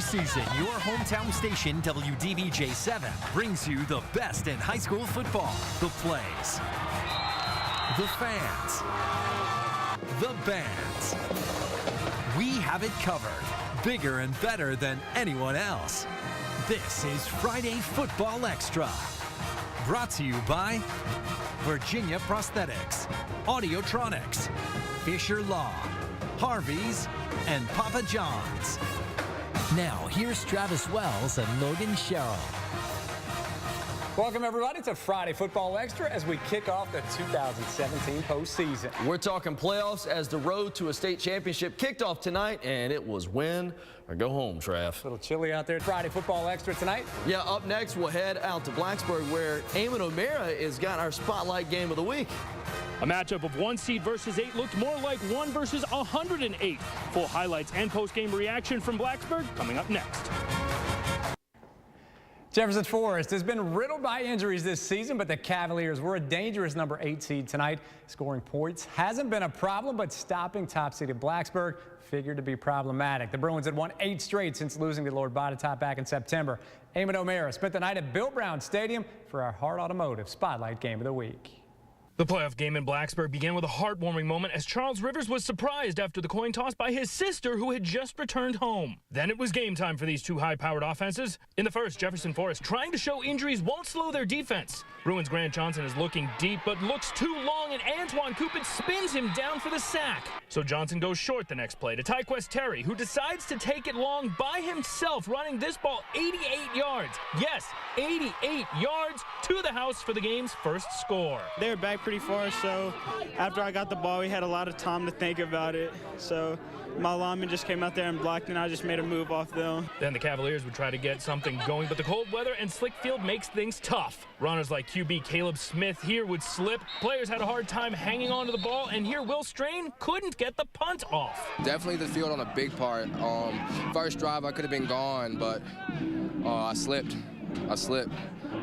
season, your hometown station, WDBJ 7, brings you the best in high school football. The plays, the fans, the bands. We have it covered, bigger and better than anyone else. This is Friday Football Extra. Brought to you by Virginia Prosthetics, Audiotronics, Fisher Law, Harvey's, and Papa John's. Now, here's Travis Wells and Logan Sherrill. Welcome, everybody, to Friday Football Extra as we kick off the 2017 postseason. We're talking playoffs as the road to a state championship kicked off tonight, and it was win or go home, Trav. A little chilly out there. Friday Football Extra tonight. Yeah, up next, we'll head out to Blacksburg, where Eamon O'Mara has got our spotlight game of the week. A matchup of 1 seed versus 8 looked more like 1 versus 108. Full highlights and post-game reaction from Blacksburg coming up next. Jefferson Forest has been riddled by injuries this season, but the Cavaliers were a dangerous number 8 seed tonight. Scoring points hasn't been a problem, but stopping top-seeded Blacksburg figured to be problematic. The Bruins had won 8 straight since losing to Lord Botetourt back in September. Eamon O'Mara spent the night at Bill Brown Stadium for our Hart Automotive Spotlight Game of the Week. The playoff game in Blacksburg began with a heartwarming moment as Charles Rivers was surprised after the coin toss by his sister, who had just returned home. Then it was game time for these two high-powered offenses. In the first, Jefferson Forest trying to show injuries won't slow their defense. Bruins Grant Johnson is looking deep, but looks too long, and Antoine Cupid spins him down for the sack. So Johnson goes short the next play to Tyquest Terry, who decides to take it long by himself, running this ball 88 yards. Yes, 88 yards to the house for the game's first score. They were back pretty far, so after I got the ball, we had a lot of time to think about it. So my lineman just came out there and blocked, and I just made a move off them. Then the Cavaliers would try to get something going, but the cold weather and slick field makes things tough. Runners like QB Caleb Smith here would slip. Players had a hard time hanging on to the ball, and here Will Strain couldn't get the punt off. Definitely the field on a big part. First drive, I could have been gone, but I slipped.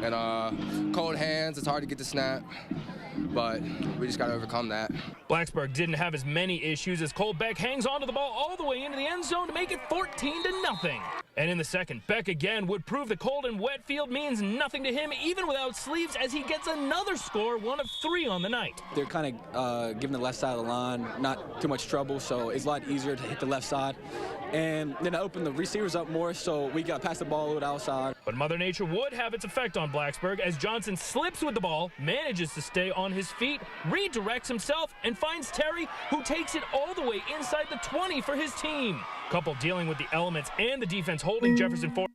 And cold hands, it's hard to get the snap, but we just got to overcome that. Blacksburg didn't have as many issues as Cole Beck hangs onto the ball all the way into the end zone to make it 14-0. And in the second, Beck again would prove the cold and wet field means nothing to him, even without sleeves, as he gets another score, 1 of 3 on the night. They're kind of giving the left side of the line not too much trouble, so it's a lot easier to hit the left side. And then I opened the receivers up more, so we got past the ball with outside. But Mother Nature would have its effect on Blacksburg as Johnson slips with the ball, manages to stay on his feet, redirects himself, and finds Terry, who takes it all the way inside the 20 for his team. Couple dealing with the elements and the defense holding Jefferson Forest.